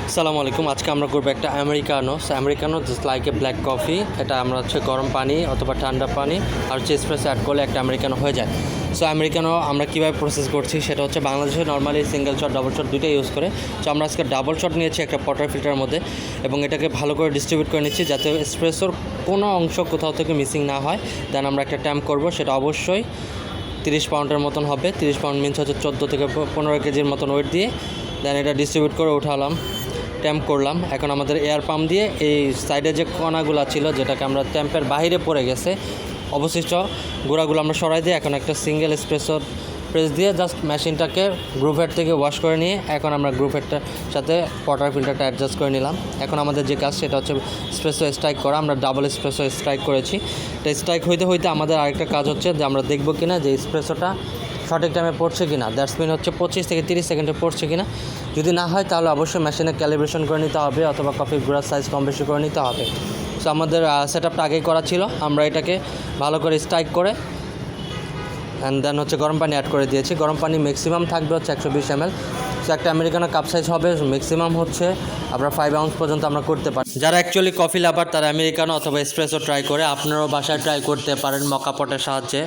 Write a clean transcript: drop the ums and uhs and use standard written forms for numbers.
আসসালামু আলাইকুম। আজকে আমরা করবো একটা Americano. Americano just like a black coffee. এটা আমরা গরম পানি অথবা ঠান্ডা পানি আর এসপ্রেসো অ্যাড করলে একটা আমেরিকানো হয়ে যায়। সো আমেরিকানো আমরা কীভাবে প্রসেস করছি সেটা হচ্ছে বাংলাদেশে normally single shot double shot দুটোই ইউজ করে। সো আমরা আজকে ডাবল শট নিয়েছি একটা পটার ফিল্টারের মধ্যে এবং এটাকে ভালো করে ডিস্ট্রিবিউট করে নিচ্ছি যাতে এসপ্রেসোর কোনো অংশ কোথাও থেকে মিসিং না হয়। দেন আমরা একটা ট্যাম্প করবো, সেটা অবশ্যই 30 পাউন্ডের মতন হবে। 30 পাউন্ড মিনস হচ্ছে 14 থেকে 15 কেজির মতন ওয়েট দিয়ে দেন এটা ডিস্ট্রিবিউট করে উঠালাম, ট্যাম্প করলাম। এখন আমাদের এয়ার পাম্প দিয়ে এই সাইডে যে কণাগুলো ছিল যেটাকে আমরা ট্যাম্পের বাইরে পড়ে গেছে অবশিষ্ট গুঁড়াগুলো আমরা সরাই দিয়ে এখন একটা সিঙ্গেল এসপ্রেসোর প্রেস দিয়ে জাস্ট মেশিনটাকে গ্রুপ হেড থেকে ওয়াশ করে নিয়ে এখন আমরা গ্রুপ হেডটার সাথে ওয়াটার ফিল্টারটা অ্যাডজাস্ট করে নিলাম। এখন আমাদের যে কাজ সেটা হচ্ছে এসপ্রেসো স্ট্রাইক করা। আমরা ডাবল এসপ্রেসো স্ট্রাইক করেছি। এটা স্ট্রাইক হইতে হইতে আমাদের আরেকটা কাজ হচ্ছে যে আমরা দেখব কিনা যে এসপ্রেসোটা সঠিক টাইমে পড়ছে কিনা, দ্যাটস মিন হচ্ছে 25 থেকে 30 সেকেন্ডে পড়ছে কিনা। যদি না হয় তাহলে অবশ্যই মেশিনে ক্যালিব্রেশন করে নিতে হবে অথবা কফির গুঁড়ার সাইজ কম বেশি করে নিতে হবে। সো আমাদের সেট আপটা আগেই করা ছিল। আমরা এটাকে ভালো করে স্ট্রাইক করে অ্যান্ড দেন হচ্ছে গরম পানি অ্যাড করে দিয়েছি। গরম পানি ম্যাক্সিমাম থাকবে হচ্ছে 120 ml। সো একটা আমেরিকানো কাপ সাইজ হবে ম্যাক্সিমাম হচ্ছে আমরা 5 আউন্স পর্যন্ত আমরা করতে পারি। যারা অ্যাকচুয়ালি কফি লাভার তারা আমেরিকানো অথবা এসপ্রেসো ট্রাই করে, আপনারাও বাসায় ট্রাই করতে পারেন মকা পটের সাহায্যে।